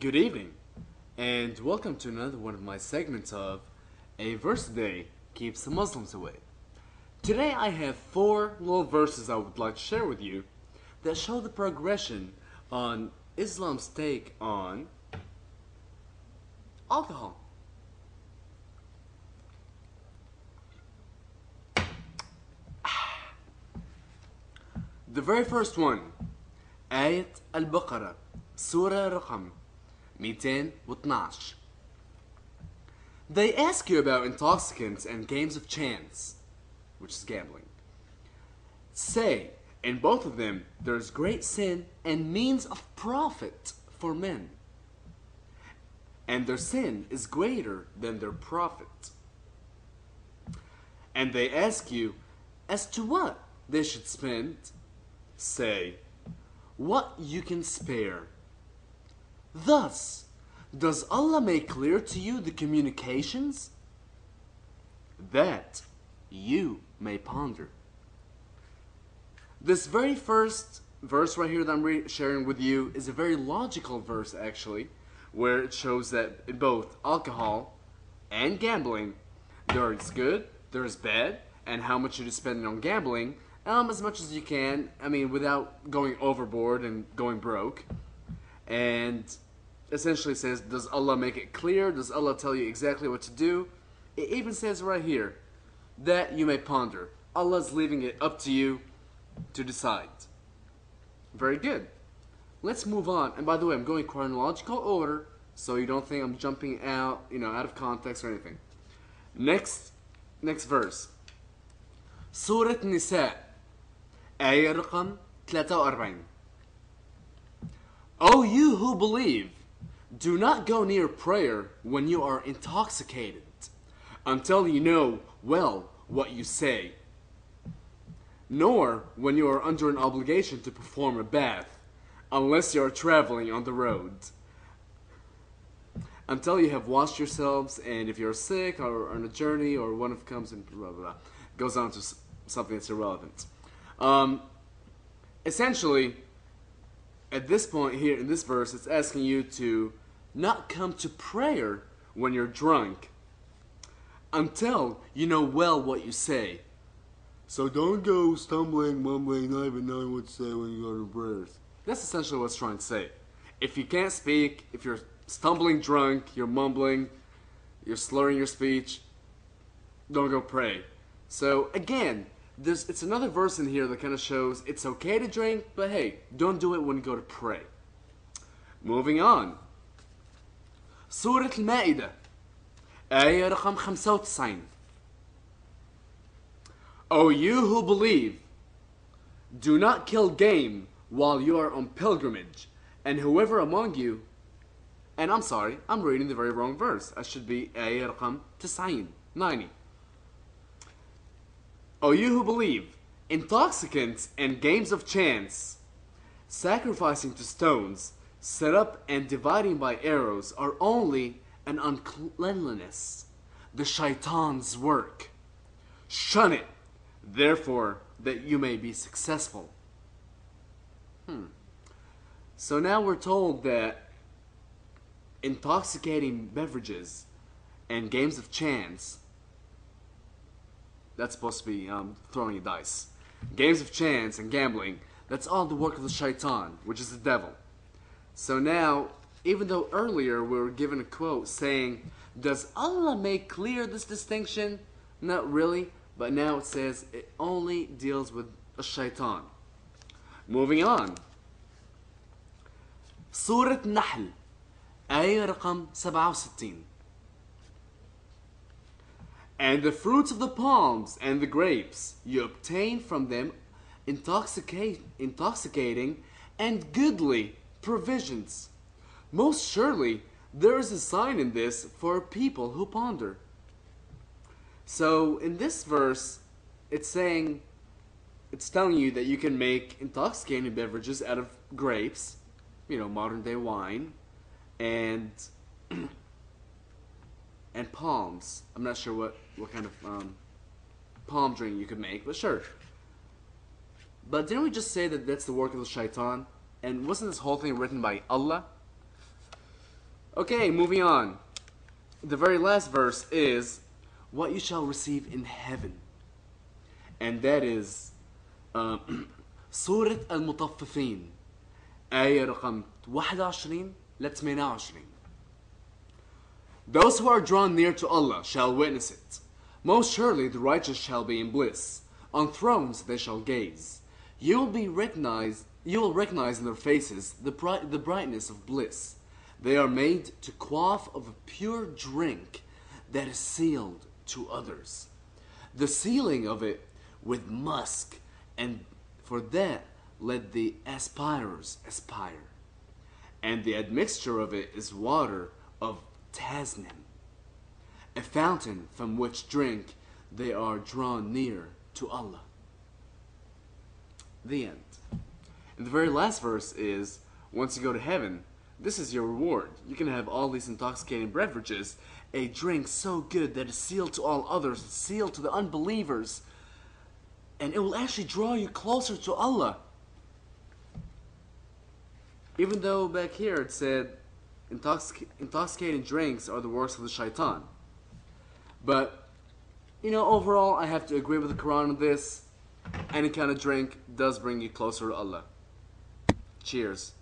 Good evening, and welcome to another one of my segments of A Verse a Day Keeps the Muslims Away. Today I have four little verses I would like to share with you that show the progression on Islam's take on alcohol. The very first one, آية البقرة, سورة رقم 212. They ask you about intoxicants and games of chance, which is gambling. Say, in both of them, there is great sin and means of profit for men. And their sin is greater than their profit. And they ask you as to what they should spend. Say, what you can spare. Thus, does Allah make clear to you the communications? That you may ponder. This very first verse right here that I'm sharing with you is a very logical verse actually, where it shows that in both alcohol and gambling, there is good, there is bad, and how much you're spending on gambling, as much as you can, without going overboard and going broke. And essentially says, does Allah make it clear? Does Allah tell you exactly what to do? It even says right here, that you may ponder. Allah's leaving it up to you to decide. Very good. Let's move on. And by the way, I'm going chronological order, so you don't think I'm jumping out, out of context or anything. Next verse. Surah Nisa, آية رقم 43. O you who believe, do not go near prayer when you are intoxicated, until you know well what you say, nor when you are under an obligation to perform a bath, unless you are traveling on the road, until you have washed yourselves, and if you're sick or on a journey or one of comes and blah blah blah, goes on to something that's irrelevant. Essentially, at this point here in this verse, it's asking you to not come to prayer when you're drunk until you know well what you say. So don't go stumbling, mumbling, not even knowing what to say when you go to prayers. That's essentially what it's trying to say. If you can't speak, if you're stumbling drunk, you're mumbling, you're slurring your speech, don't go pray. So again, it's another verse in here that kind of shows it's okay to drink, but hey, don't do it when you go to pray. Moving on. Surah Al-Ma'idah, آية رقم 95. O you who believe, do not kill game while you are on pilgrimage, and whoever among you, and I'm sorry, I'm reading the very wrong verse. I should be آية رقم 90. O you who believe, intoxicants and games of chance, sacrificing to stones, set up and dividing by arrows are only an uncleanliness, the shaitan's work. Shun it, therefore, that you may be successful. So now we're told that intoxicating beverages and games of chance, that's supposed to be throwing a dice. Games of chance and gambling, that's all the work of the shaitan, which is the devil. So now, even though earlier we were given a quote saying, does Allah make clear this distinction? Not really, but now it says it only deals with a shaitan. Moving on. Surah Nahl, آية رقم 67. And the fruits of the palms and the grapes you obtain from them intoxicating and goodly provisions. Most surely there is a sign in this for people who ponder. So in this verse, it's telling you that you can make intoxicating beverages out of grapes, modern day wine, and palms. I'm not sure what kind of palm drink you could make, but sure. But didn't we just say that that's the work of the shaitan? And wasn't this whole thing written by Allah? Okay, moving on. The very last verse is what you shall receive in heaven. And that is سورة المطففين آية رقم 21 ل 28. Those who are drawn near to Allah shall witness it. Most surely the righteous shall be in bliss. On thrones they shall gaze. You will recognize in their faces the brightness of bliss. They are made to quaff of a pure drink that is sealed to others. The sealing of it with musk, and for that let the aspirers aspire. And the admixture of it is water of tasnim, a fountain from which drink they are drawn near to Allah. The end. And the very last verse is, once you go to heaven, this is your reward. You can have all these intoxicating beverages, a drink so good that is sealed to all others, sealed to the unbelievers, and it will actually draw you closer to Allah. Even though back here it said intoxicating drinks are the works of the shaitan. But, overall I have to agree with the Quran on this. Any kind of drink does bring you closer to Allah. Cheers.